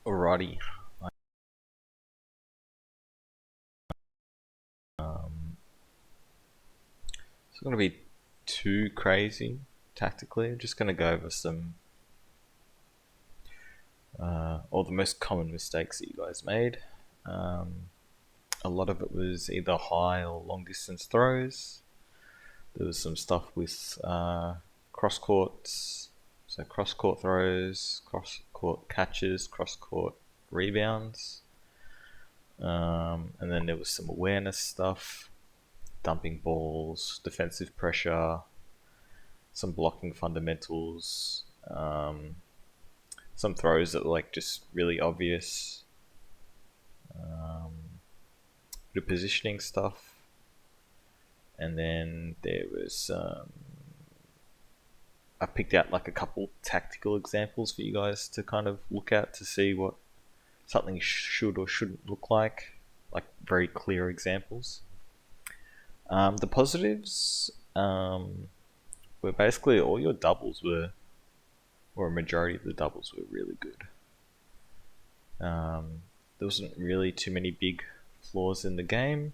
Alrighty. It's not going to be too crazy tactically. I'm just going to go over all the most common mistakes that you guys made. A lot of it was either high or long distance throws. There was some stuff with cross courts, so cross court throws, cross court catches, cross court rebounds. And then there was some awareness stuff, dumping balls, defensive pressure, some blocking fundamentals, some throws that were like just really obvious, bit of positioning stuff, and then there was I picked out like a couple tactical examples for you guys to kind of look at to see what something should or shouldn't look like very clear examples. The positives were basically all your doubles were, or a majority of the doubles were really good. There wasn't really too many big flaws in the game,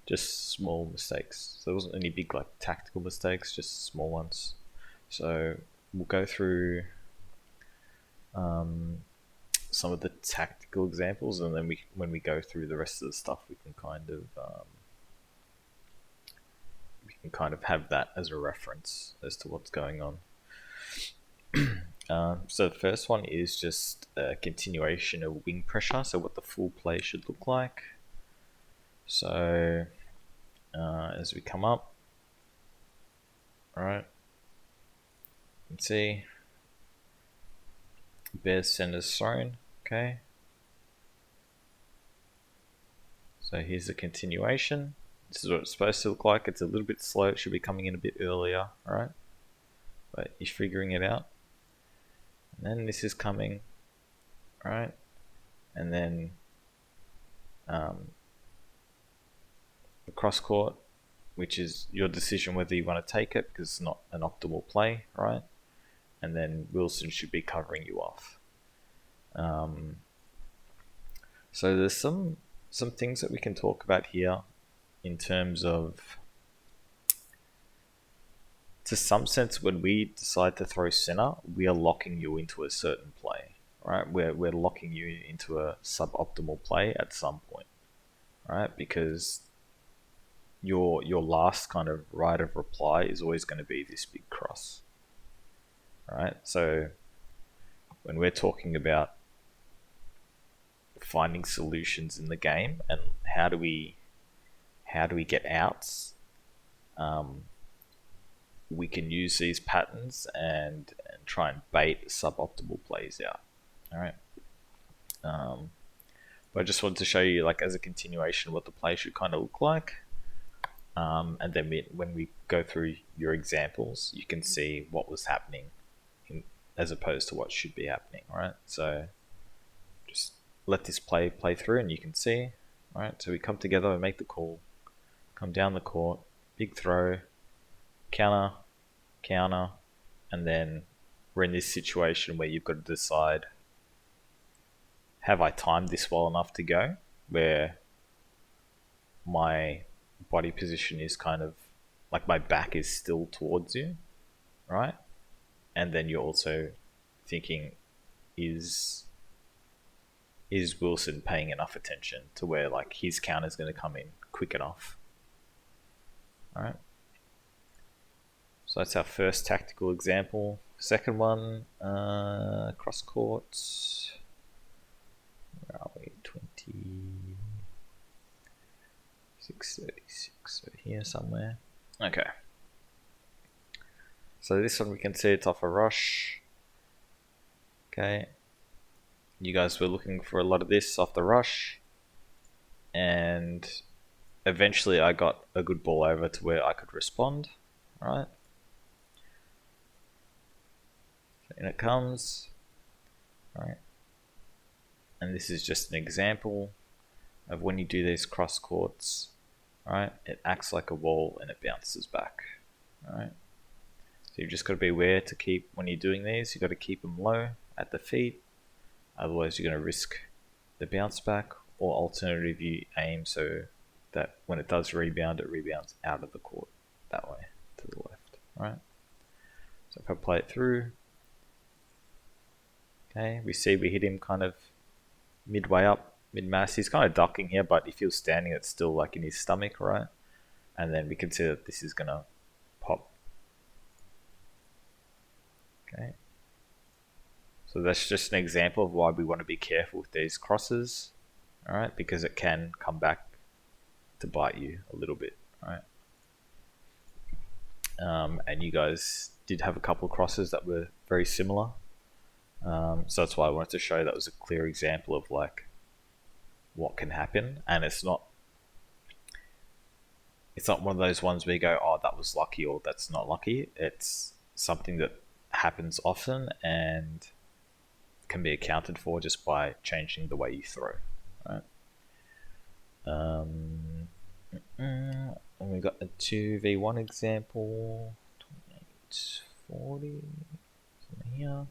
just small mistakes. So there wasn't any big like tactical mistakes, just small ones. So we'll go through some of the tactical examples, and then when we go through the rest of the stuff, we can kind of have that as a reference as to what's going on. So the first one is just a continuation of wing pressure, so what the full play should look like. So as we come up, alright, you can see Bears center's thrown, okay. So here's the continuation. This is what it's supposed to look like. It's a little bit slow, it should be coming in a bit earlier, alright, but you're figuring it out. And then this is coming, right? And then the cross court, which is your decision whether you want to take it because it's not an optimal play, right? And then Wilson should be covering you off. So there's some things that we can talk about here in terms of, to some sense, when we decide to throw center, we are locking you into a certain play, right? We're locking you into a suboptimal play at some point, right? Because your last kind of right of reply is always going to be this big cross, right? So when we're talking about finding solutions in the game and how do we get outs, we can use these patterns and try and bait suboptimal plays out. All right. But I just wanted to show you, like, as a continuation, what the play should kind of look like. And then when we go through your examples, you can see what was happening as opposed to what should be happening. All right. So just let this play through, and you can see. All right. So we come together and make the call, come down the court, big throw, counter, and then we're in this situation where you've got to decide, have I timed this well enough to go, where my body position is kind of like my back is still towards you, right? And then you're also thinking, is Wilson paying enough attention to where like his counter is going to come in quick enough? All right. So that's our first tactical example. Second one, cross courts. Where are we? 26:36. So here somewhere. Okay. So this one we can see it's off a rush. Okay. You guys were looking for a lot of this off the rush. And eventually I got a good ball over to where I could respond. Alright. And it comes. Alright. And this is just an example of when you do these cross courts. Alright. It acts like a wall and it bounces back. Alright. So you've just got to be aware to keep, when you're doing these, you've got to keep them low at the feet. Otherwise, you're going to risk the bounce back, or alternative, you aim so that when it does rebound, it rebounds out of the court that way to the left, right? So if I play it through, okay, we see we hit him kind of midway up, mid-mass. He's kind of ducking here, but if he was standing, it's still like in his stomach, right? And then we can see that this is going to pop. Okay. So that's just an example of why we want to be careful with these crosses, all right? Because it can come back to bite you a little bit, right? And you guys did have a couple of crosses that were very similar. So that's why I wanted to show that was a clear example of like what can happen. And it's not one of those ones where you go, oh, that was lucky or that's not lucky. It's something that happens often and can be accounted for just by changing the way you throw, right? And we got a 2v1 example, 2840 here.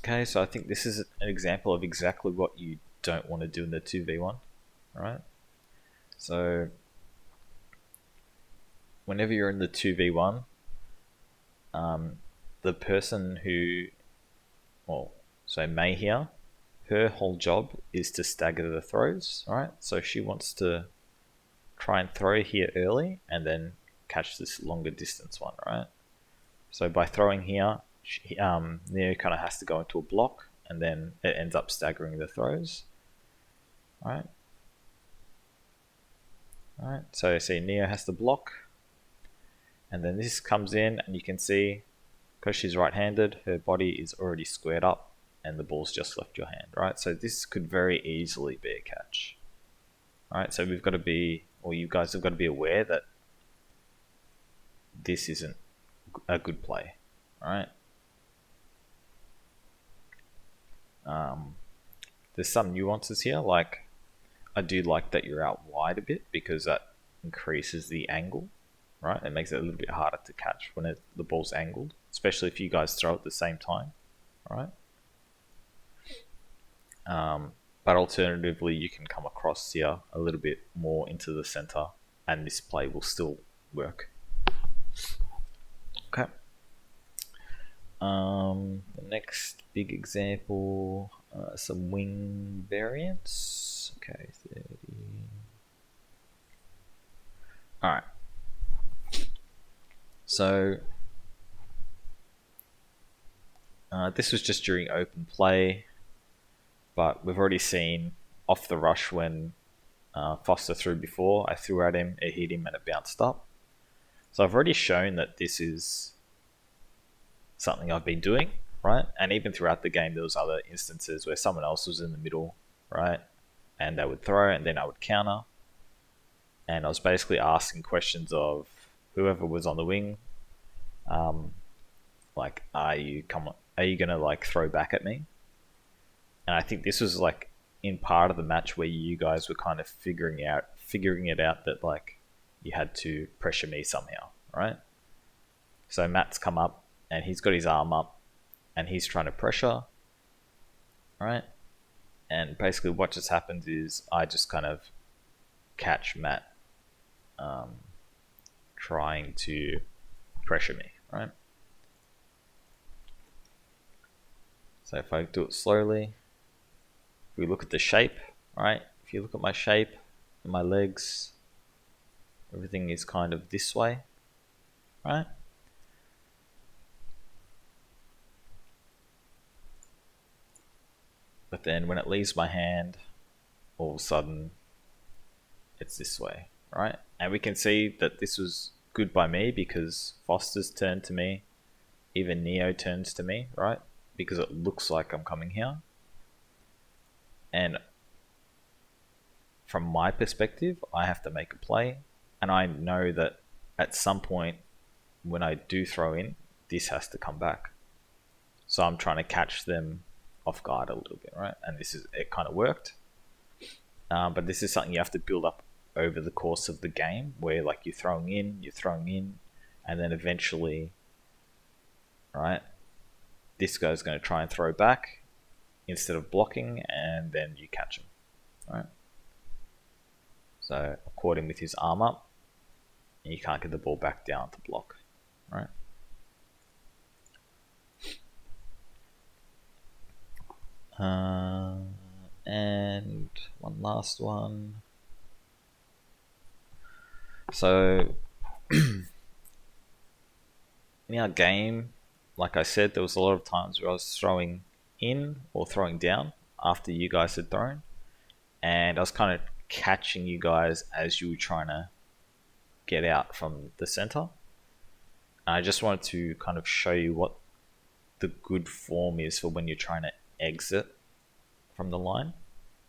Okay, so I think this is an example of exactly what you don't want to do in the 2v1, right? So whenever you're in the 2v1, the person who, well, so May here, her whole job is to stagger the throws, right? So she wants to try and throw here early and then catch this longer distance one, right? So by throwing here, Neo kind of has to go into a block and then it ends up staggering the throws, right? Alright, so see Neo has to block and then this comes in and you can see because she's right-handed, her body is already squared up and the ball's just left your hand, right? So this could very easily be a catch. Alright, so we've got to be, or you guys have got to be aware that this isn't a good play, alright? There's some nuances here, like I do like that you're out wide a bit because that increases the angle, right? It makes it a little bit harder to catch when the ball's angled, especially if you guys throw at the same time, right? But alternatively, you can come across here a little bit more into the center and this play will still work. Okay. The next big example, some wing variants. Okay, 30. Alright. So, this was just during open play, but we've already seen off the rush when Foster threw before. I threw at him, it hit him, and it bounced up. So I've already shown that this is something I've been doing, right? And even throughout the game, there was other instances where someone else was in the middle, right? And they would throw, and then I would counter. And I was basically asking questions of whoever was on the wing, like, are you gonna like throw back at me? And I think this was like in part of the match where you guys were kind of figuring it out that like you had to pressure me somehow, right? So Matt's come up and he's got his arm up and he's trying to pressure, right? And basically what just happens is I just kind of catch Matt trying to pressure me, right? So if I do it slowly, if we look at the shape, right? If you look at my shape and my legs, everything is kind of this way, right? But then when it leaves my hand, all of a sudden, it's this way, right? And we can see that this was good by me because Foster's turned to me, even Neo turns to me, right? Because it looks like I'm coming here. And from my perspective, I have to make a play. And I know that at some point, when I do throw in, this has to come back. So I'm trying to catch them off guard a little bit, right? And it kind of worked. But this is something you have to build up over the course of the game where like you're throwing in, and then eventually, right, this guy's going to try and throw back instead of blocking, and then you catch him, right? So I've caught him with his arm up, and you can't get the ball back down to block, right? And one last one. So in our game, like I said, there was a lot of times where I was throwing in or throwing down after you guys had thrown, and I was kind of catching you guys as you were trying to get out from the center. And I just wanted to kind of show you what the good form is for when you're trying to exit from the line,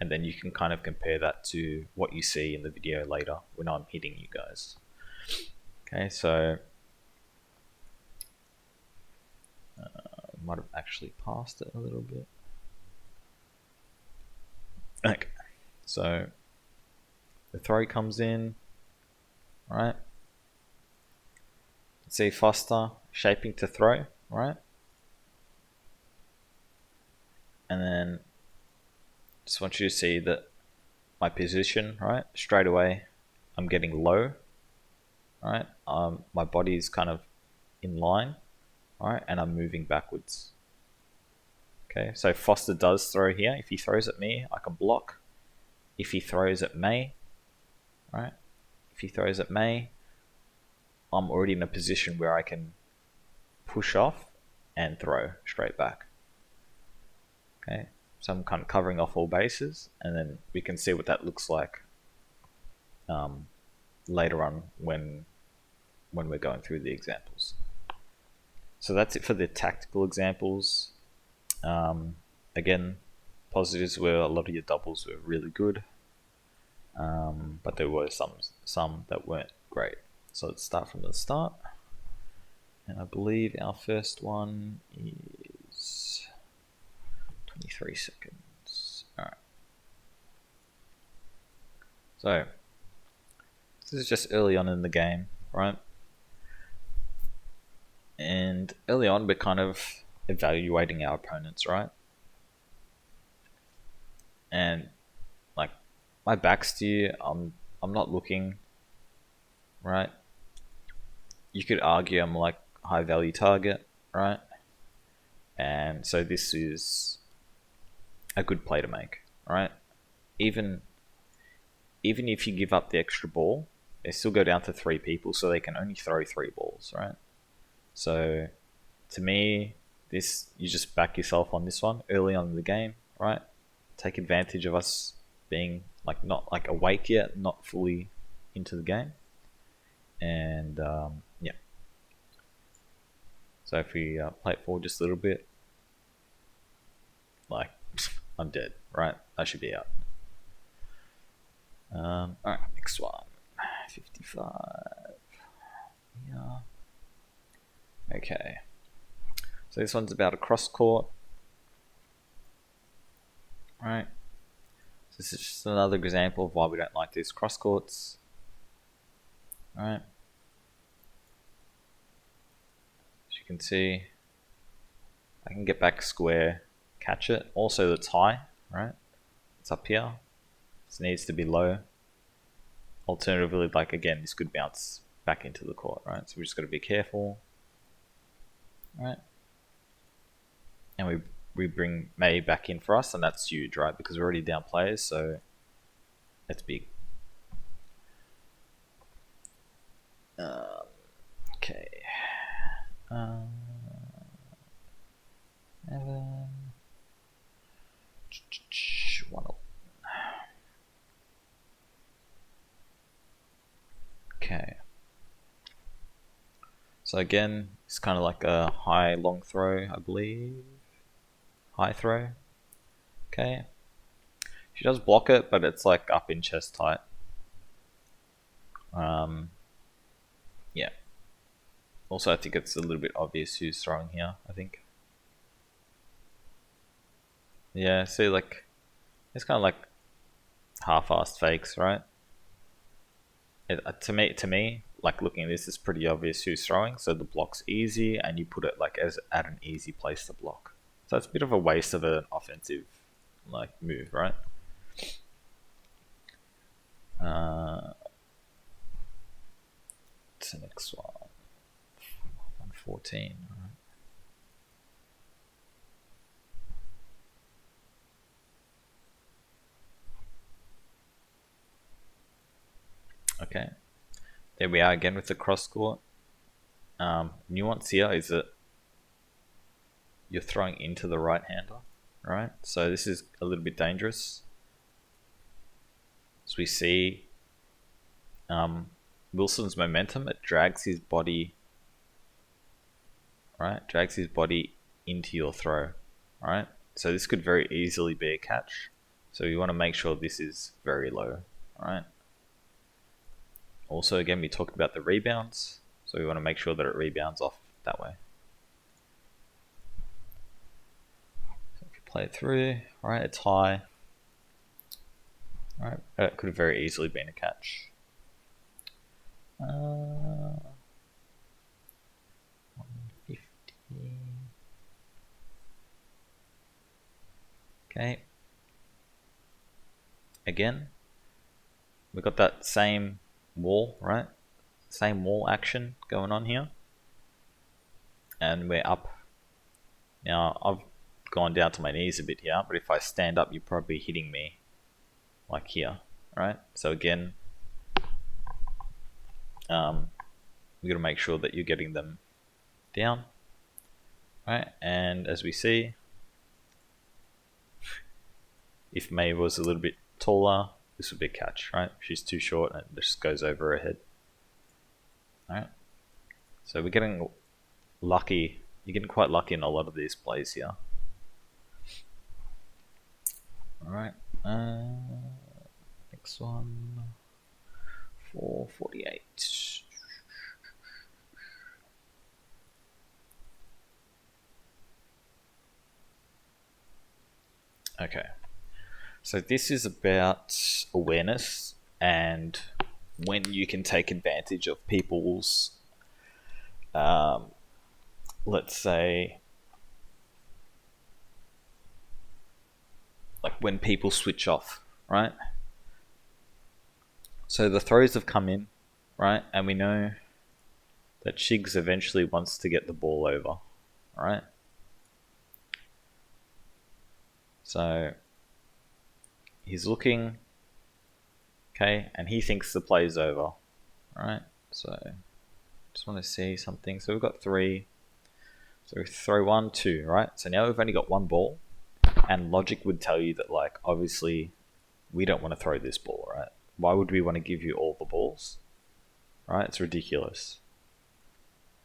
and then you can kind of compare that to what you see in the video later when I'm hitting you guys. Okay, so might have actually passed it a little bit. Okay, so the throw comes in, right? See Foster shaping to throw, right? And then just want you to see that my position, right? Straight away, I'm getting low, right? My body is kind of in line, right? And I'm moving backwards. Okay, so Foster does throw here. If he throws at me, I can block. If he throws at May, right? If he throws at May, I'm already in a position where I can push off and throw straight back. Okay, so I'm kind of covering off all bases, and then we can see what that looks like later on when we're going through the examples. So that's it for the tactical examples. Again, positives were a lot of your doubles were really good, but there were some that weren't great. So let's start from the start. And I believe our first one is 23 seconds. Alright. So, this is just early on in the game, right? And early on, we're kind of evaluating our opponents, right? And like, my back's to you, I'm not looking, right? You could argue I'm like high value target, right? And so this is a good play to make, right? Even if you give up the extra ball, they still go down to 3 people, so they can only throw 3 balls, right? So to me, this, you just back yourself on this one early on in the game, right? Take advantage of us being like not like awake yet, not fully into the game, and yeah. So if we play it forward just a little bit, like I'm dead, right? I should be out. Alright, next one. 55. Yeah. Okay. So this one's about a cross court. Right. So this is just another example of why we don't like these cross courts. Right. As you can see, I can get back square, catch it. Also, that's high, right? It's up here. This needs to be low. Alternatively, like again, this could bounce back into the court, right? So we just got to be careful, right? And we bring May back in for us, and that's huge, right? Because we're already down players, so it's big. Okay. 11. 1. Okay. So again, it's kind of like a high long throw, I believe. High throw. Okay. She does block it, but it's like up in chest height. Yeah. Also, I think it's a little bit obvious who's throwing here, I think. Yeah, see, like, it's kind of like half-assed fakes, right? To me, like looking at this, it's pretty obvious who's throwing. So the block's easy, and you put it like at an easy place to block. So it's a bit of a waste of an offensive like move, right? To the next one. 114. All right. Okay. There we are again with the cross court. Nuance here is that you're throwing into the right hander, right? So this is a little bit dangerous. As we see Wilson's momentum, it drags his body, right? Drags his body into your throw, right? So this could very easily be a catch. So you want to make sure this is very low, right? Also, again, we talked about the rebounds. So we want to make sure that it rebounds off that way. So if you play it through, right, it's high. Right, it could have very easily been a catch. 150. Okay. Again, we got that same wall, right? Same wall action going on here. And we're up. Now, I've gone down to my knees a bit here, but if I stand up, you're probably hitting me like here, right? So again, we got to make sure that you're getting them down, right? And as we see, if May was a little bit taller, this would be a catch, right? She's too short and it just goes over her head. All right. So we're getting lucky. You're getting quite lucky in a lot of these plays here. All right. Next one. 448. Okay. So this is about awareness and when you can take advantage of people's, let's say, like when people switch off, right? So the throws have come in, right? And we know that Shigs eventually wants to get the ball over, right? So he's looking, okay, and he thinks the play's over, right? So just want to see something. So we've got 3. So we throw 1, 2, right? So now we've only got 1 ball, and logic would tell you that, like, obviously we don't want to throw this ball, right? Why would we want to give you all the balls, right? It's ridiculous.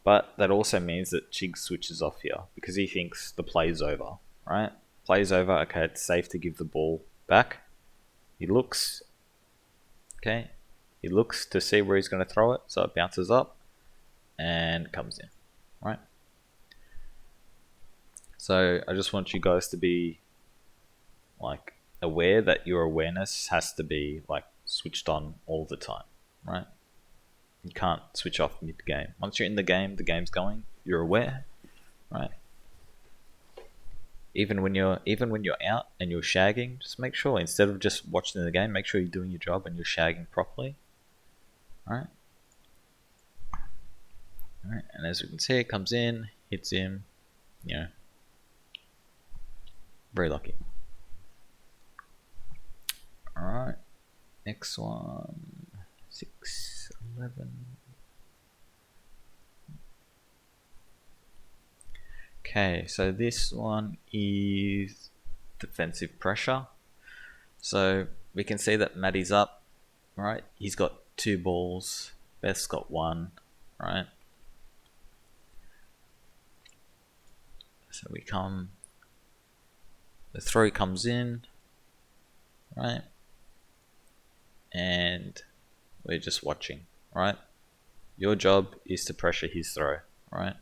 But that also means that Chig switches off here because he thinks the play's over, right? Play's over, okay, it's safe to give the ball back. He looks, okay, he looks to see where he's going to throw it, so it bounces up and comes in, right? So I just want you guys to be like aware that your awareness has to be like switched on all the time, right? You can't switch off mid-game. Once you're in the game's going, you're aware, right? Even when you're out and you're shagging, just make sure instead of just watching the game, make sure you're doing your job and you're shagging properly, right? All right, and as we can see, it comes in, hits him, you know, very lucky. All right, next one, 6, 11. Okay, so this one is defensive pressure. So we can see that Maddie's up, right? He's got 2 balls. Beth's got 1, right? So we come, the throw comes in, right? And we're just watching, right? Your job is to pressure his throw, right?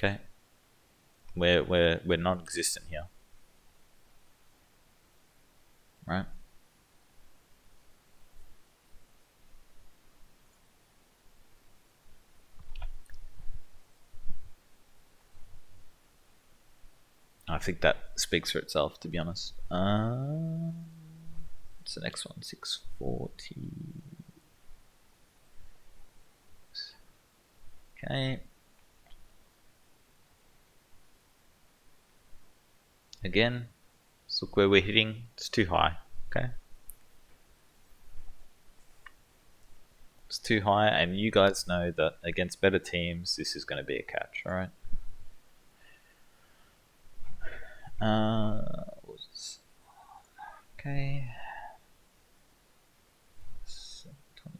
Okay. We're non-existent here, right? think that speaks for itself, to be honest. What's the next one? 640. Okay. Again, let's look where we're hitting. It's too high. Okay. It's too high, and you guys know that against better teams, this is going to be a catch. All right. Okay.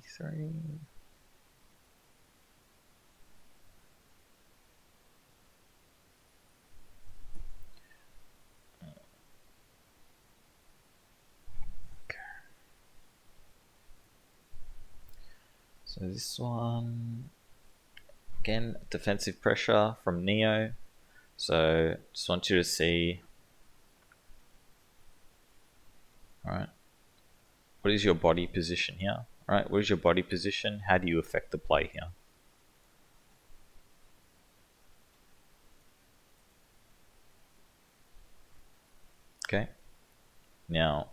23. So this one, again, defensive pressure from Neo. So just want you to see, all right, what is your body position here? All right, what is your body position? How do you affect the play here? Okay. Now,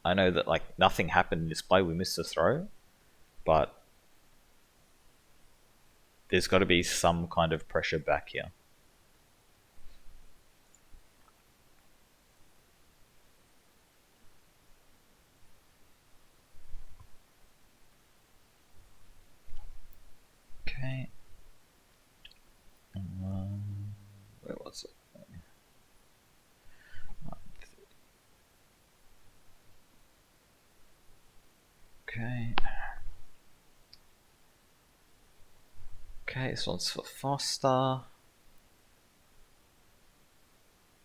I know that like nothing happened in this play. We missed a throw, but there's got to be some kind of pressure back here. Okay. Where was it? Okay. Okay, this one's for Foster.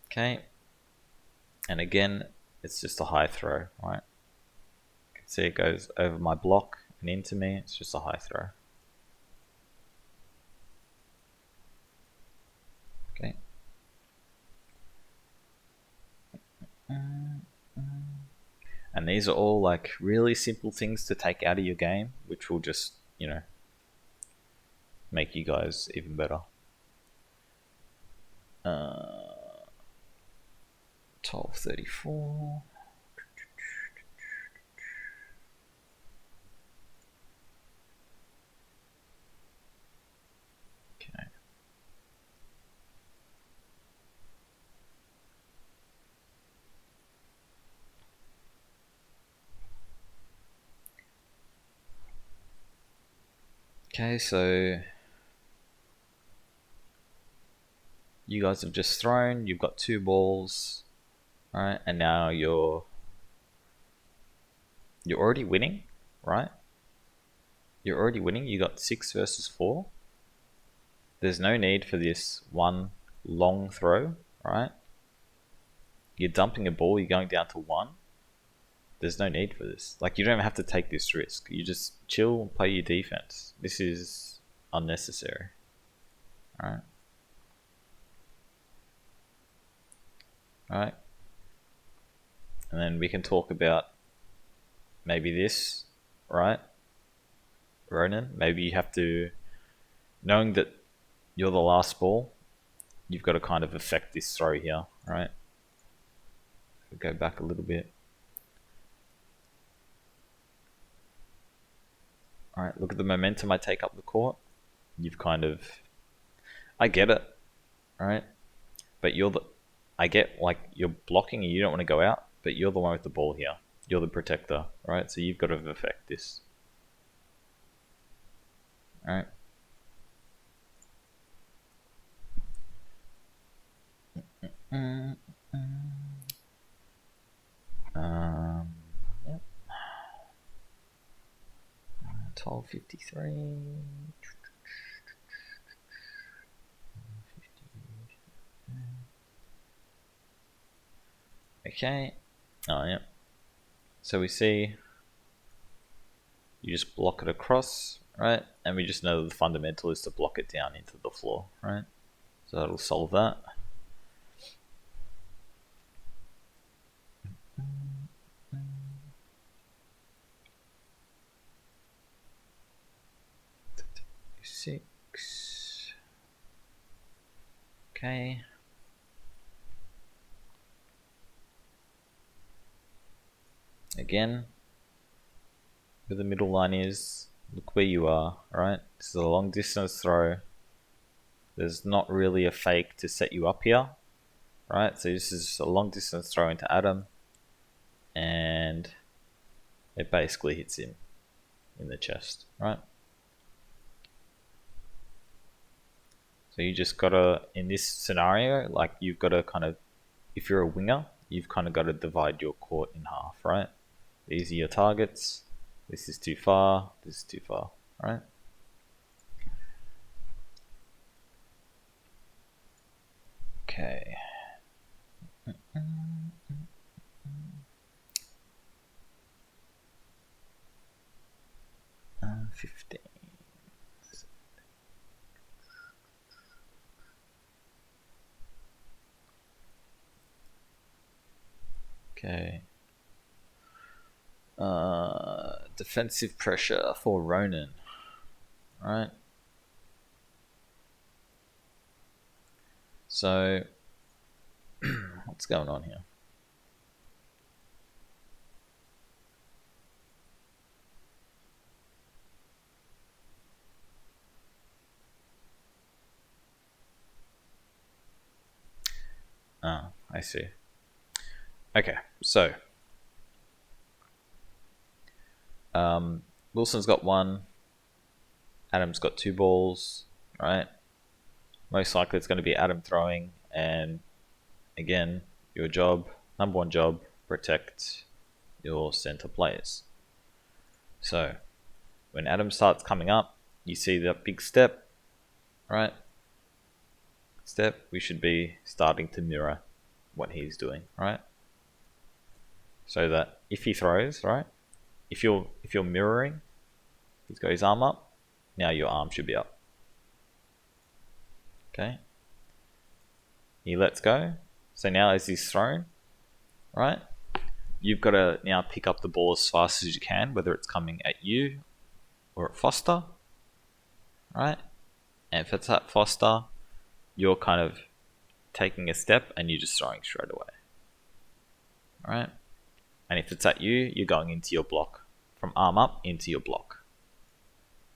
Okay. And again, it's just a high throw, right? You can see it goes over my block and into me. It's just a high throw. Okay. And these are all like really simple things to take out of your game, which will just, you know, make you guys even better. 1234. Okay. Okay, so you guys have just thrown, you've got 2 balls, right? And now you're already winning, right? You're already winning. You got 6 versus 4. There's no need for this one long throw, right? You're dumping a ball, you're going down to 1. There's no need for this. Like, you don't have to take this risk. You just chill and play your defense. This is unnecessary. Alright. Alright. And then we can talk about maybe this, right? Ronan, maybe you have to, knowing that you're the last ball, you've got to kind of affect this throw here, right? We'll go back a little bit. Alright, look at the momentum I take up the court. You've kind of, I get it, right? But I get like you're blocking and you don't want to go out, but you're the one with the ball here. You're the protector, right? So you've got to affect this. Alright. Yep. 1253. Okay. Oh, yeah. So we see you just block it across, right? And we just know that the fundamental is to block it down into the floor, right? So that'll solve that. Six. Okay. Again, where the middle line is, look where you are, right? This is a long distance throw. There's not really a fake to set you up here, right? So this is a long distance throw into Adam, and it basically hits him in the chest, right? So you just gotta, in this scenario, like you've gotta kind of, if you're a winger, you've kind of got to divide your court in half, right? These are your targets. This is too far. This is too far, right? Okay. 15. Okay. Defensive pressure for Ronan. Right. So, what's going on here? Ah, I see. Okay, so Wilson's got one. Adam's got 2 balls, right? Most likely it's going to be Adam throwing, and again, your job, number one job, protect your center players. So, when Adam starts coming up, you see that big step, right? Step, we should be starting to mirror what he's doing, right? So that if he throws, right? If you're mirroring, he's got his arm up, now your arm should be up. Okay. He lets go. So now as he's thrown, right? You've got to now pick up the ball as fast as you can, whether it's coming at you or at Foster, right? And if it's at Foster, you're kind of taking a step and you're just throwing straight away, right? And if it's at you, you're going into your block, from arm up into your block,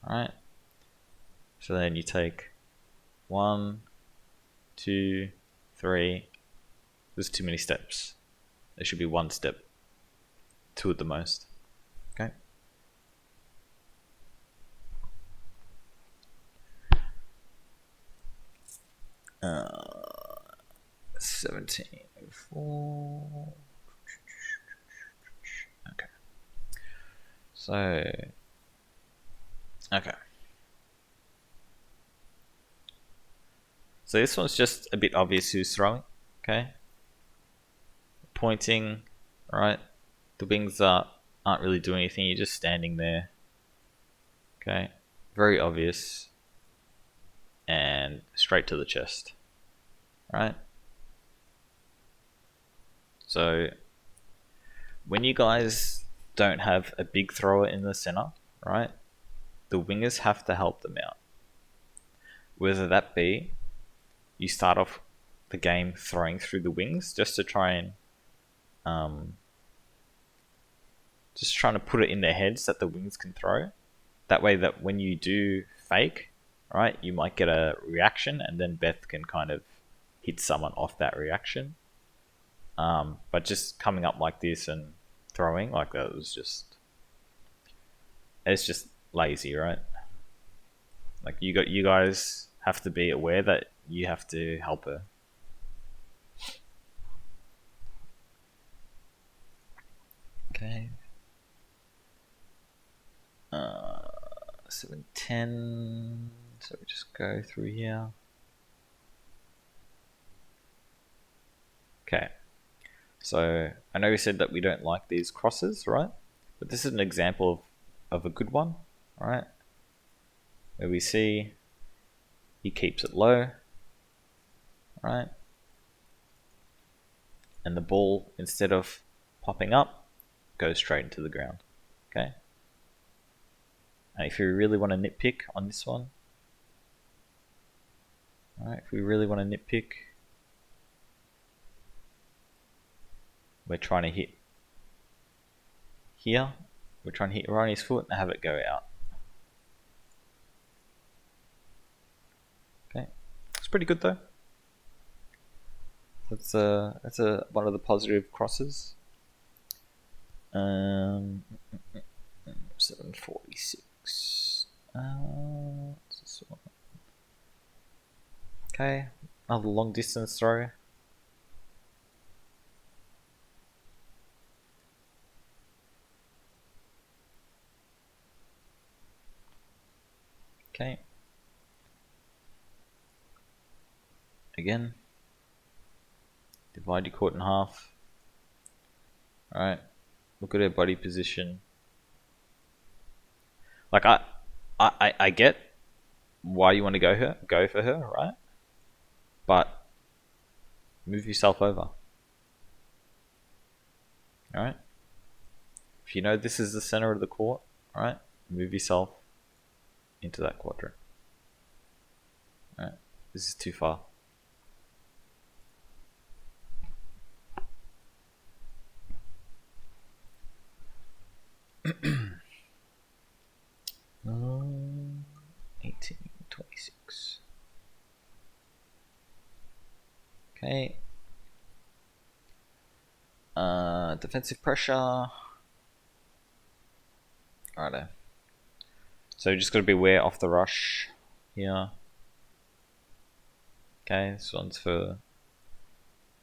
right? So then you take 1, 2, 3. There's too many steps. There should be 1 step, 2 at the most. Okay. Uh, 1704. Okay. So, okay. So this one's just a bit obvious who's throwing. Okay. Pointing, right? The wings aren't really doing anything. You're just standing there. Okay. Very obvious. And straight to the chest. Right? So, when you guys don't have a big thrower in the center, right? The wingers have to help them out. Whether that be you start off the game throwing through the wings just to try and just trying to put it in their heads that the wings can throw. That way that when you do fake, right, you might get a reaction and then Beth can kind of hit someone off that reaction. But just coming up like this and throwing like that was just, it's just lazy, right? Like you guys have to be aware that you have to help her. Okay. 710. So we just go through here. Okay. So I know we said that we don't like these crosses, right? But this is an example of a good one, right? Where we see he keeps it low, right? And the ball, instead of popping up, goes straight into the ground. Okay. And if you really want to nitpick on this one, Alright, if we really want to nitpick, we're trying to hit here. We're trying to hit right on his foot and have it go out. Okay, it's pretty good though. That's one of the positive crosses. 746. What's this one? Okay, another long distance throw. Okay. Again. Divide your court in half. Alright. Look at her body position. Like I get why you want to go for her, right? But move yourself over. Alright? If you know this is the center of the court, alright, move yourself into that quadrant. Alright, this is too far. um, 1826. Okay. Defensive pressure. Righto. So you just got to be aware off the rush here. Okay, this one's for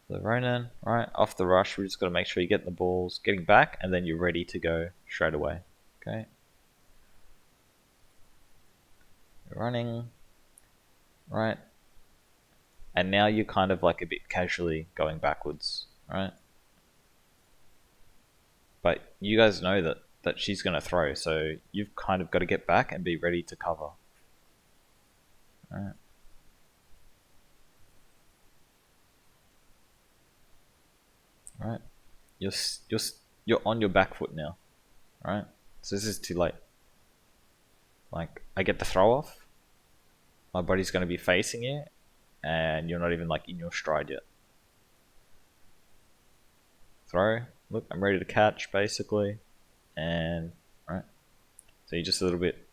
the Ronan. Right, off the rush, we just got to make sure you get the balls, getting back, and then you're ready to go straight away. Okay. You're running. Right. And now you're kind of like a bit casually going backwards. Right. But you guys know that she's going to throw, so you've kind of got to get back and be ready to cover. Alright. Alright. You're on your back foot now. Alright. So this is too late. Like, I get the throw off. My body's going to be facing you, and you're not even like in your stride yet. Throw. Look, I'm ready to catch, basically. And, right. So you're just a little bit,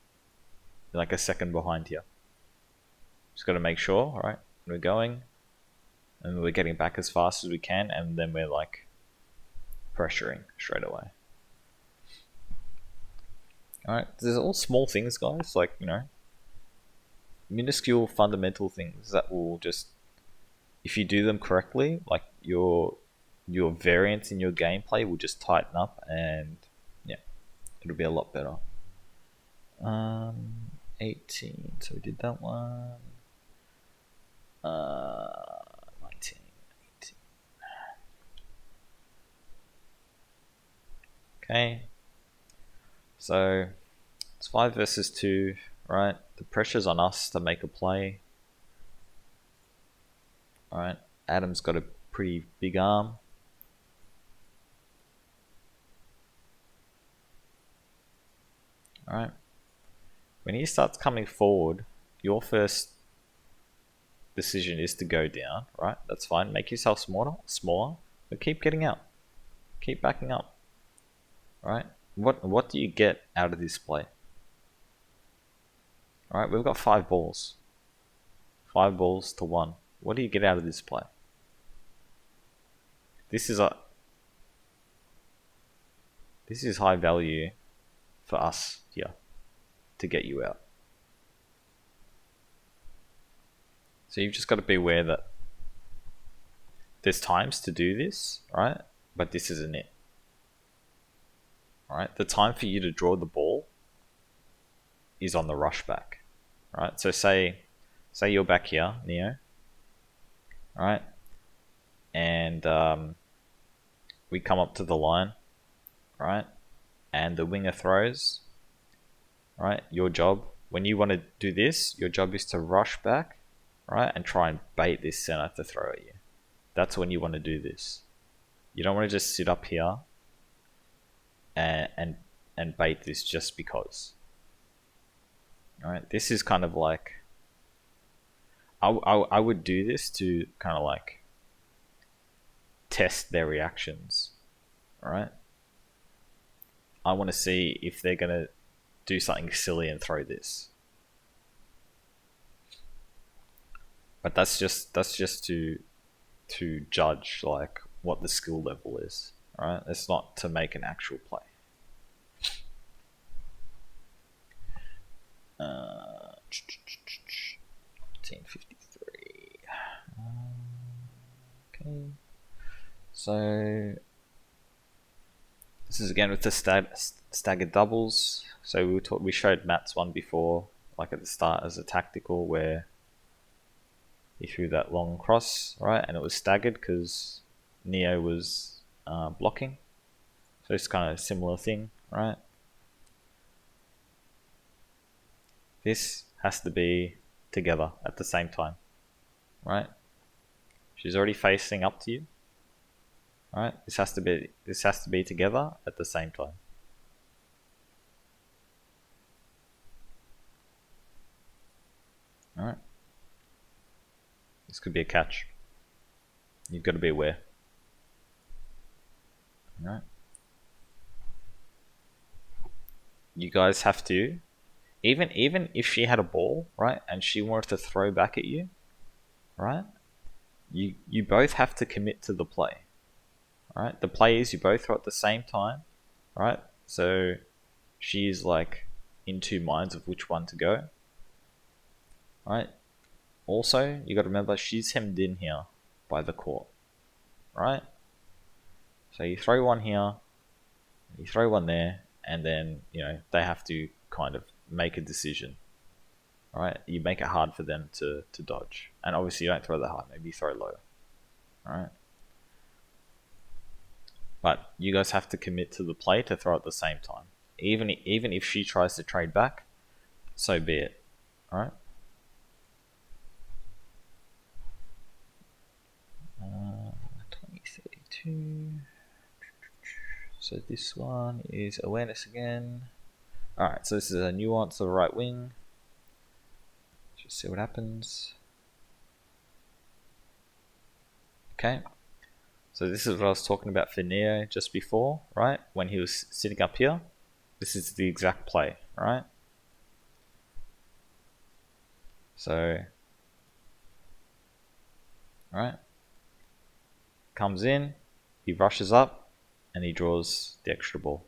like a second behind here. Just got to make sure, alright, we're going. And we're getting back as fast as we can, and then we're like pressuring straight away. Alright, there's all small things, guys, like, you know, minuscule fundamental things that will just, if you do them correctly, like your variance in your gameplay will just tighten up, and yeah, it'll be a lot better. 18, so we did that one. 19, 18. Okay, so it's 5 versus 2, right? The pressure's on us to make a play. Alright, Adam's got a pretty big arm. Alright, when he starts coming forward, your first decision is to go down, right? That's fine. Make yourself smaller, but keep getting out. Keep backing up. Right? What do you get out of this play? Alright, we've got 5 balls. 5 balls to 1. What do you get out of this play? This is high value for us here to get you out. So you've just got to be aware that there's times to do this, right? But this isn't it. Alright, the time for you to draw the ball is on the rush back. Right? So say you're back here, Neo. Alright? And we come up to the line, right? And the winger throws, right? Your job, when you want to do this, your job is to rush back, right? And try and bait this center to throw at you. That's when you want to do this. You don't want to just sit up here and bait this just because. Alright, this is kind of like, I would do this to kind of like test their reactions. All right. I want to see if they're gonna do something silly and throw this. But that's just to judge like what the skill level is. All right. It's not to make an actual play. 1953. Okay. So this is again with the staggered doubles. So we showed Matt's one before, like at the start as a tactical where he threw that long cross, right, and it was staggered because Neo was blocking. So it's kind of a similar thing, right? This has to be together at the same time, right? She's already facing up to you, right? This has to be together at the same time. All right. This could be a catch. You've got to be aware. All right. You guys have to, even if she had a ball, right, and she wanted to throw back at you, right? You both have to commit to the play. All right. The play is you both throw at the same time, right? So she's like in two minds of which one to go. All right. Also, you got to remember she's hemmed in here by the court, right? So you throw one here, you throw one there, and then they have to kind of make a decision. All right, you make it hard for them to dodge, and obviously you don't throw that hard. Maybe you throw low. All right, but you guys have to commit to the play to throw at the same time. Even if she tries to trade back, so be it. All right. 2032. So this one is awareness again. Alright, so this is a nuance of the right wing. Just see what happens. Okay. So this is what I was talking about for Neo just before, right? When he was sitting up here. This is the exact play, right? So, right. Comes in, he rushes up, and he draws the extra ball.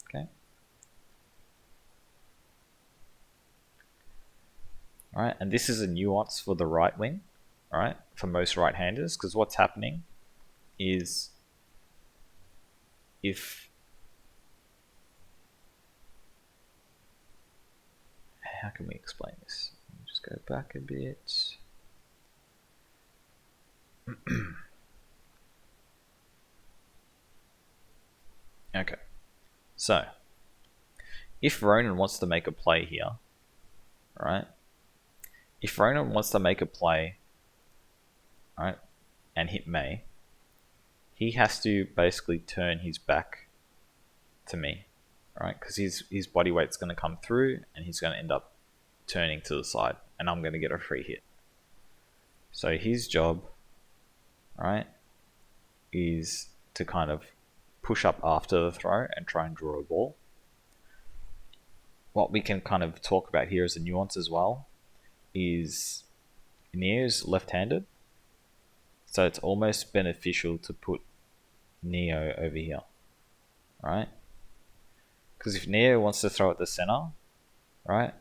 Okay. Alright, and this is a nuance for the right wing, right? For most right-handers, because what's happening is how can we explain this? Let me just go back a bit. Okay, so if Ronan wants to make a play here, right? If Ronan wants to make a play, right, and hit May, he has to basically turn his back to me, right? Because his body weight's going to come through, and he's going to end up turning to the side, and I'm going to get a free hit. So his job, right, is to kind of push up after the throw and try and draw a ball. What we can kind of talk about here as a nuance as well is Neo's left-handed, so it's almost beneficial to put Neo over here, right? Because if Neo wants to throw at the center, right,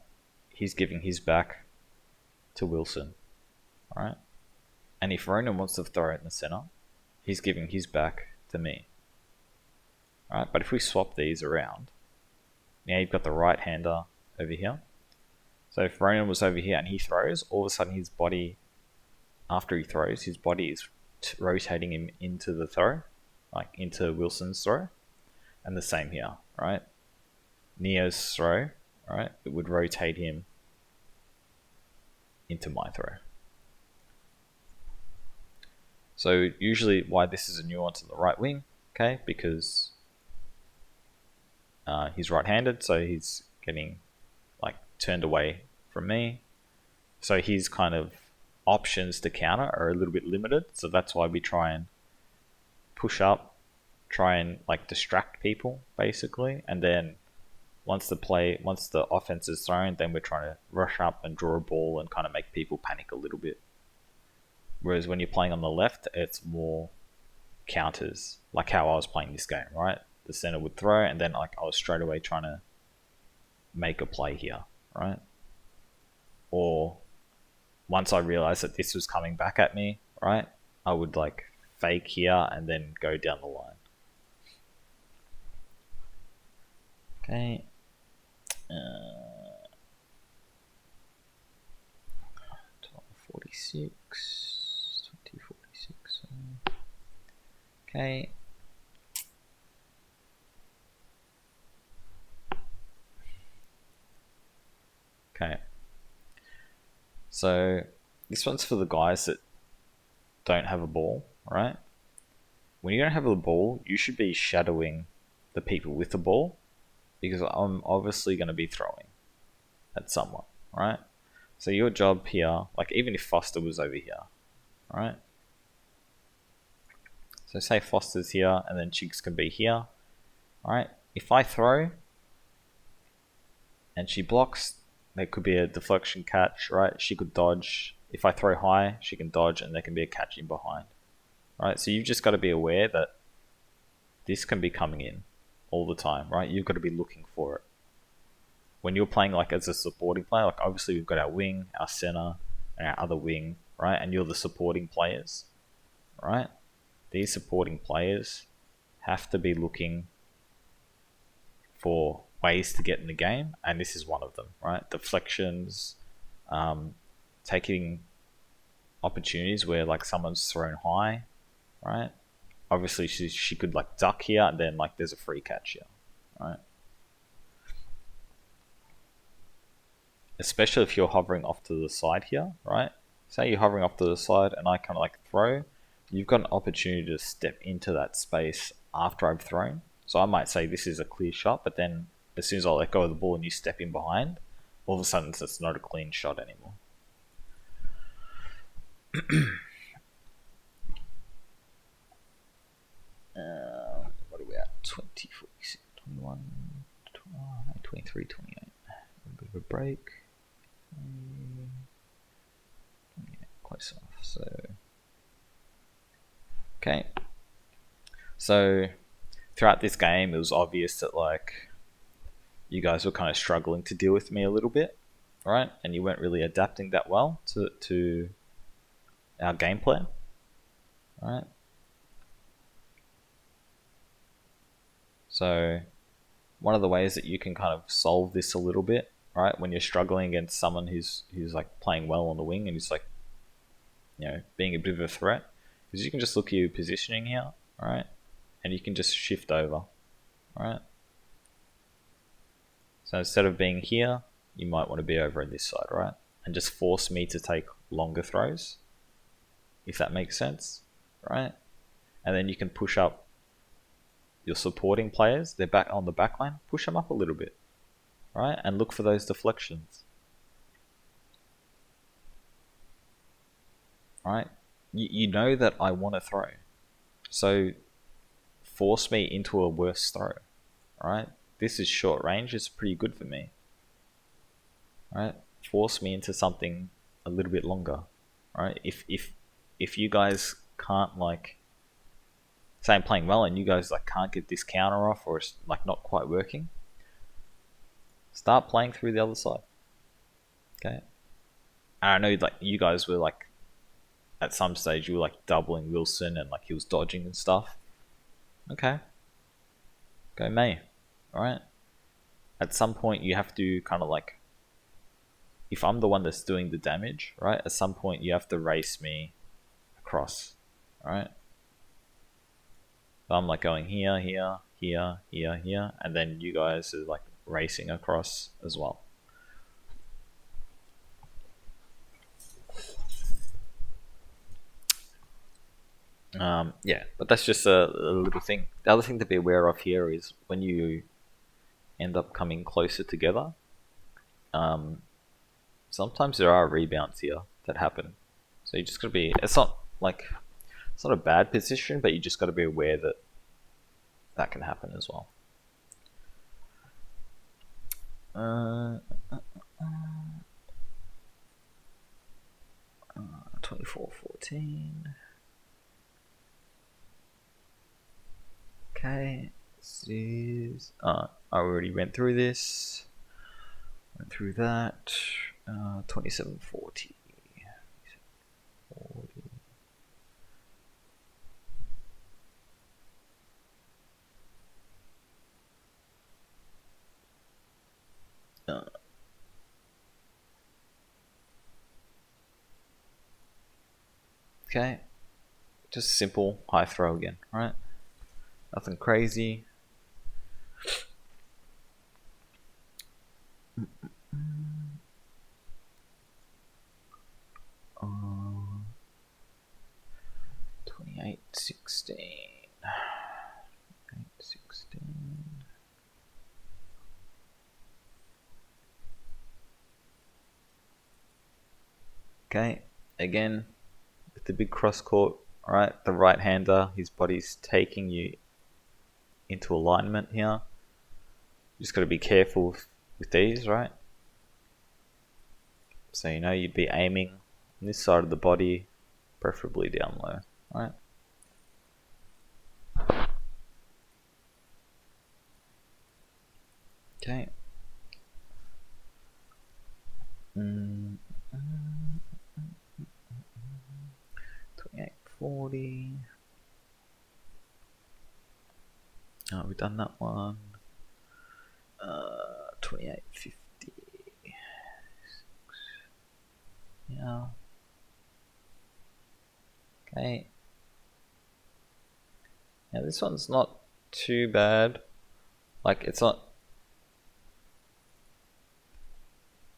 he's giving his back to Wilson, right? And if Ronan wants to throw it in the center, he's giving his back to me, right? But if we swap these around, now you've got the right-hander over here. So if Ronan was over here and he throws, all of a sudden his body, after he throws, his body is rotating him into the throw, like into Wilson's throw. And the same here, right? Neo's throw, right? It would rotate him into my throw. So usually why this is a nuance on the right wing, okay? Because he's right-handed, so he's getting like turned away from me. So he's kind of options to counter are a little bit limited, so that's why we try and push up, try and like distract people basically, and then once the offense is thrown, then we're trying to rush up and draw a ball and kind of make people panic a little bit. Whereas when you're playing on the left, it's more counters, like how I was playing this game, right? The center would throw, and then like I was straight away trying to make a play here, right? Or once I realized that this was coming back at me, right, I would like fake here and then go down the line. Okay. 1246, 2046. Okay. Okay. So this one's for the guys that don't have a ball, right? When you don't have a ball, you should be shadowing the people with the ball, because I'm obviously going to be throwing at someone, right? So your job here, like even if Foster was over here, right? So say Foster's here and then Chigs can be here, right? If I throw and she blocks, there could be a deflection catch, right? She could dodge. If I throw high, she can dodge and there can be a catch in behind, right? So you've just got to be aware that this can be coming in all the time, right? You've got to be looking for it. When you're playing like as a supporting player, like obviously we've got our wing, our center, and our other wing, right? And you're the supporting players, right? These supporting players have to be looking for ways to get in the game, and this is one of them, right? Deflections, taking opportunities where like someone's thrown high, right? Obviously she could like duck here and then like there's a free catch here, right? Especially if you're hovering off to the side here, right? Say you're hovering off to the side and I kind of like throw, you've got an opportunity to step into that space after I've thrown. So I might say this is a clear shot, but then as soon as I let go of the ball and you step in behind, all of a sudden it's not a clean shot anymore. What are we at? 20, 46, 21, 23, 28. A bit of a break. Close enough. So, okay. So, throughout this game, it was obvious that like you guys were kind of struggling to deal with me a little bit, right? And you weren't really adapting that well to our game plan, right? So, one of the ways that you can kind of solve this a little bit, right, when you're struggling against someone who's like playing well on the wing and who's like, you know, being a bit of a threat, is you can just look at your positioning here, right, and you can just shift over, right. So instead of being here, you might want to be over on this side, right, and just force me to take longer throws, if that makes sense, right, and then you can push up your supporting players, they're back on the back line, push them up a little bit, right? And look for those deflections. Right? You know that I want to throw. So force me into a worse throw. Right? This is short range, it's pretty good for me. Right? Force me into something a little bit longer. Right? If you guys can't like say I'm playing well and you guys like can't get this counter off or it's like not quite working, start playing through the other side. Okay. And I know like you guys were like at some stage you were like doubling Wilson and like he was dodging and stuff. Okay. Go May. Alright. At some point you have to kind of like, if I'm the one that's doing the damage, right, at some point you have to race me across. Alright. So I'm like going here, here, here, here, here, and then you guys are like racing across as well. Yeah, but that's just a little thing. The other thing to be aware of here is when you end up coming closer together, sometimes there are rebounds here that happen. So you just gotta be. It's not a bad position, but you just gotta be aware that that can happen as well. 24-14. Okay, this is. I already went through this. Went through that. 27-40. Okay, just simple high throw again, right? Nothing crazy. Uh, 28-16. 28-16. Okay, again, with the big cross court, right? The right hander, his body's taking you into alignment here. You just got to be careful with these, right? So you know you'd be aiming on this side of the body, preferably down low, right? Okay. 28-40. Oh, we've done that one. 28-50. Yeah. Okay. Now this one's not too bad. Like, it's not.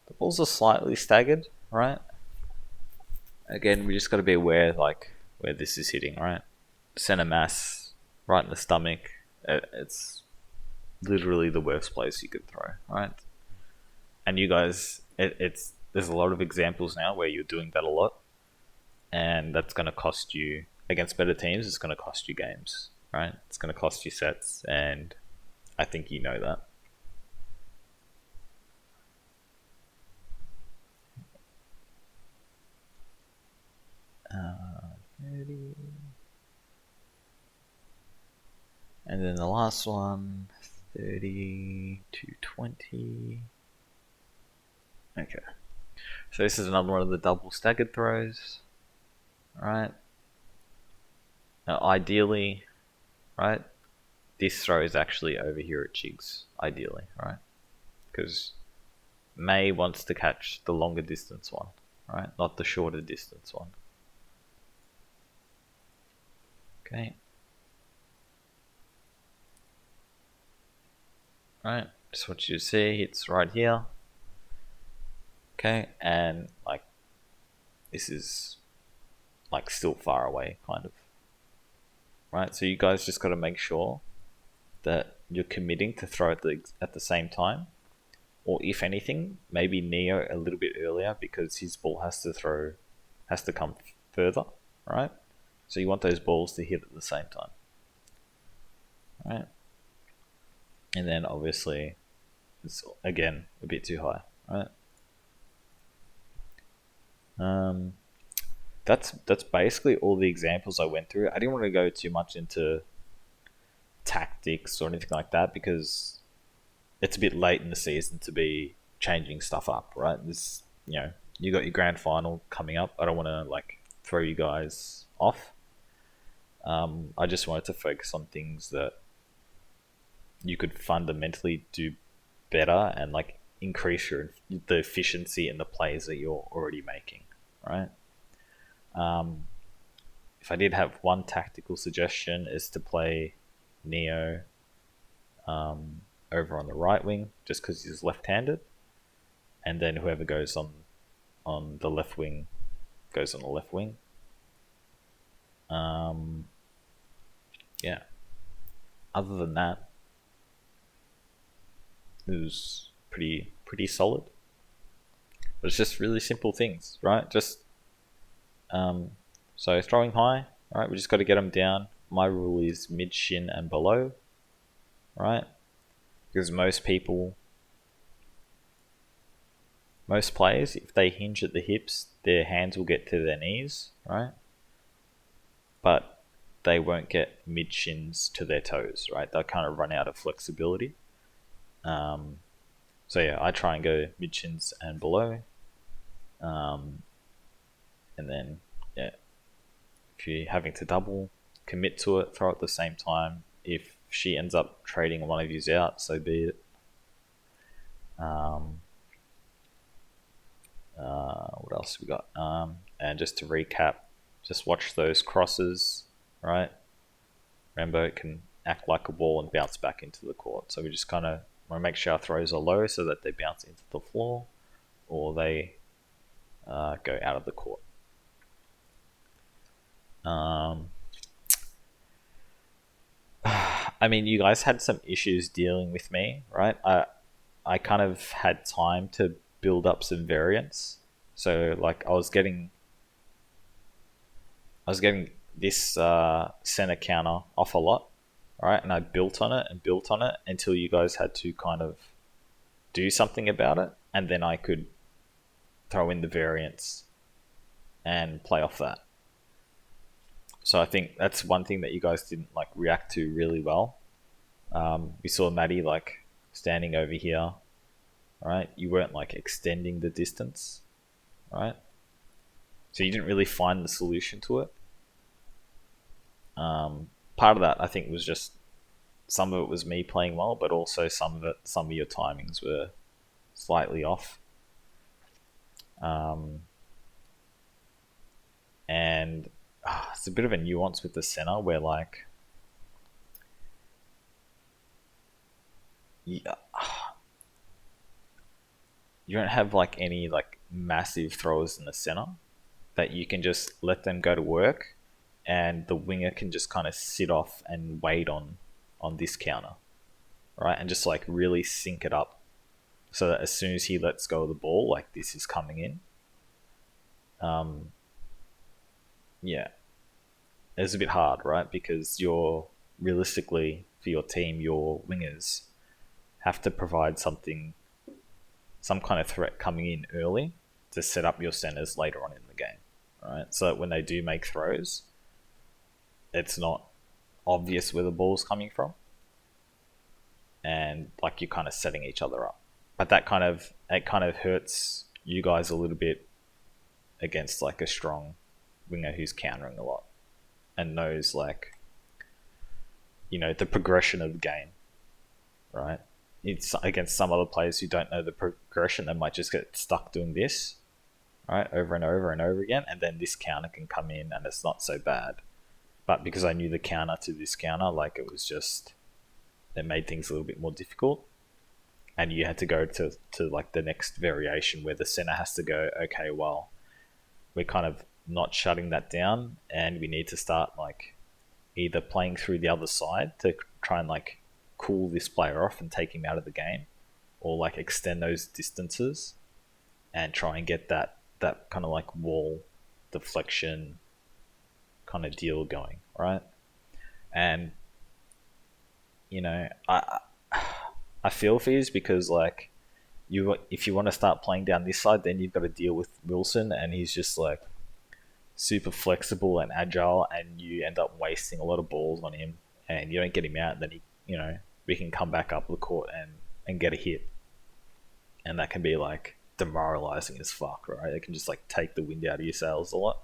The balls are slightly staggered, right? Again, we just got to be aware, like, where this is hitting, right? Center mass, right in the stomach. It's literally the worst place you could throw, right? And you guys, there's a lot of examples now where you're doing that a lot, and that's going to cost you against better teams. It's going to cost you games, right? It's going to cost you sets, and I think you know that. And then the last one, 30 to 20. Okay. So this is another one of the double staggered throws. Right. Now ideally, right, this throw is actually over here at Chigs, ideally, right? Because May wants to catch the longer distance one, right? Not the shorter distance one. Okay. Right, just want you to see it's right here. Okay, and like this is like still far away, kind of. Right, so you guys just got to make sure that you're committing to throw at the same time, or if anything, maybe Neo a little bit earlier because his ball has to come further, right? So you want those balls to hit at the same time, right? And then obviously it's again a bit too high, right? That's basically all the examples I went through. I didn't want to go too much into tactics or anything like that because it's a bit late in the season to be changing stuff up, right? This, you got your grand final coming up. I don't want to like throw you guys off. I just wanted to focus on things that you could fundamentally do better and like increase the efficiency in the plays that you're already making, right? If I did have one tactical suggestion is to play Neo over on the right wing just because he's left-handed, and then whoever goes on the left wing goes on the left wing. Yeah. Other than that, it was pretty solid. But it's just really simple things, right? Just So throwing high, right? We just got to get them down. My rule is mid shin and below, right? Because most players, if they hinge at the hips, their hands will get to their knees, right? But they won't get mid shins to their toes, right? They'll kind of run out of flexibility. So yeah, I try and go mid shins and below. And then, yeah, if you're having to double, commit to it, throw at the same time. If she ends up trading one of yous out, so be it. What else we got? And just to recap, just watch those crosses, right? Remember, it can act like a ball and bounce back into the court. So we just kind of want to make sure our throws are low so that they bounce into the floor or they go out of the court. I mean, you guys had some issues dealing with me, right? I kind of had time to build up some variance. So like I was getting this center counter off a lot, right? And I built on it until you guys had to kind of do something about it, and then I could throw in the variance and play off that. So I think that's one thing that you guys didn't like react to really well. We saw Maddie like standing over here, right? You weren't like extending the distance, right? So you didn't really find the solution to it. Part of that I think was just some of it was me playing well, but also some of your timings were slightly off. And it's a bit of a nuance with the center where like you don't have like any like massive throwers in the center that you can just let them go to work, and the winger can just kind of sit off and wait on this counter, right? And just like really sync it up so that as soon as he lets go of the ball, like this is coming in. Yeah, it's a bit hard, right? Because you're realistically for your team, your wingers have to provide some kind of threat coming in early to set up your centers later on in the game, right? So that when they do make throws, it's not obvious where the ball's coming from, and like you're kind of setting each other up. But it kind of hurts you guys a little bit against like a strong winger who's countering a lot and knows like the progression of the game, right? It's against some other players who don't know the progression. They might just get stuck doing this, right, over and over and over again, and then this counter can come in and it's not so bad. But because I knew the counter to this counter, like it made things a little bit more difficult. And you had to go to like the next variation where the center has to go, okay, well, we're kind of not shutting that down, and we need to start like either playing through the other side to try and like cool this player off and take him out of the game, or like extend those distances and try and get that kind of like wall deflection kind of deal going, right? And I feel for you because like if you want to start playing down this side, then you've got to deal with Wilson, and he's just like super flexible and agile, and you end up wasting a lot of balls on him, and you don't get him out, and then we can come back up the court and get a hit, and that can be like demoralizing as fuck, right? It can just like take the wind out of your sails a lot.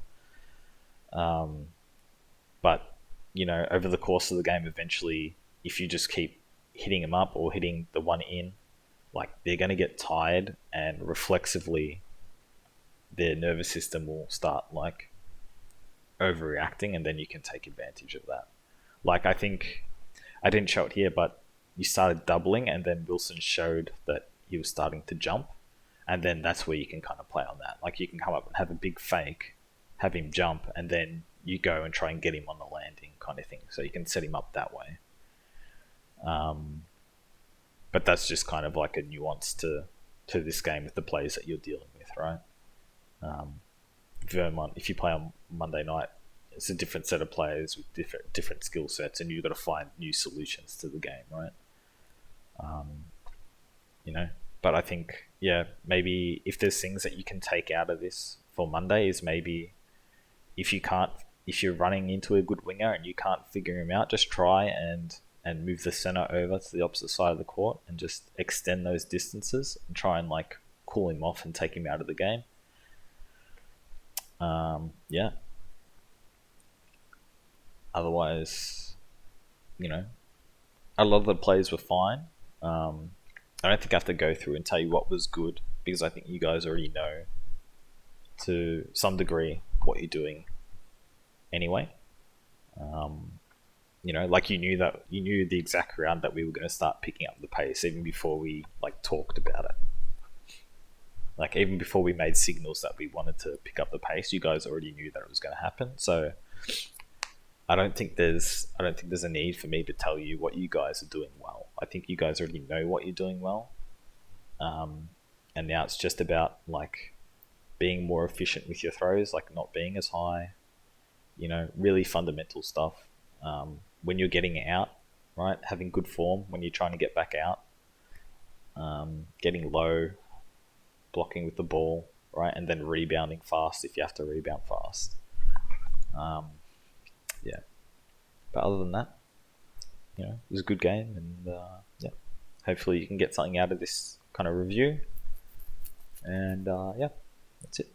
But over the course of the game, eventually, if you just keep hitting them up or hitting the one in, like they're going to get tired, and reflexively their nervous system will start like overreacting, and then you can take advantage of that. Like I think I didn't show it here, but you started doubling, and then Wilson showed that he was starting to jump, and then that's where you can kind of play on that. Like you can come up and have a big fake, have him jump, and then you go and try and get him on the landing kind of thing. So you can set him up that way. But that's just kind of like a nuance to this game with the players that you're dealing with, right? Vermont, if you play on Monday night, it's a different set of players with different skill sets, and you've got to find new solutions to the game, right? You know, but I think, yeah, maybe if there's things that you can take out of this for Monday is maybe if you can't, if you're running into a good winger and you can't figure him out, just try and move the center over to the opposite side of the court and just extend those distances and try and like cool him off and take him out of the game. Yeah. Otherwise, you know, a lot of the plays were fine. I don't think I have to go through and tell you what was good because I think you guys already know to some degree what you're doing anyway. You know, like you knew the exact round that we were going to start picking up the pace even before we like talked about it. Like even before we made signals that we wanted to pick up the pace, you guys already knew that it was going to happen. So I don't think there's a need for me to tell you what you guys are doing well. I think you guys already know what you're doing well, and now it's just about like being more efficient with your throws, like not being as high. You know, really fundamental stuff. When you're getting out, right, having good form when you're trying to get back out, getting low, blocking with the ball, right, and then rebounding fast if you have to rebound fast. Yeah, but other than that, you know, it was a good game, and yeah, hopefully you can get something out of this kind of review. And yeah, that's it.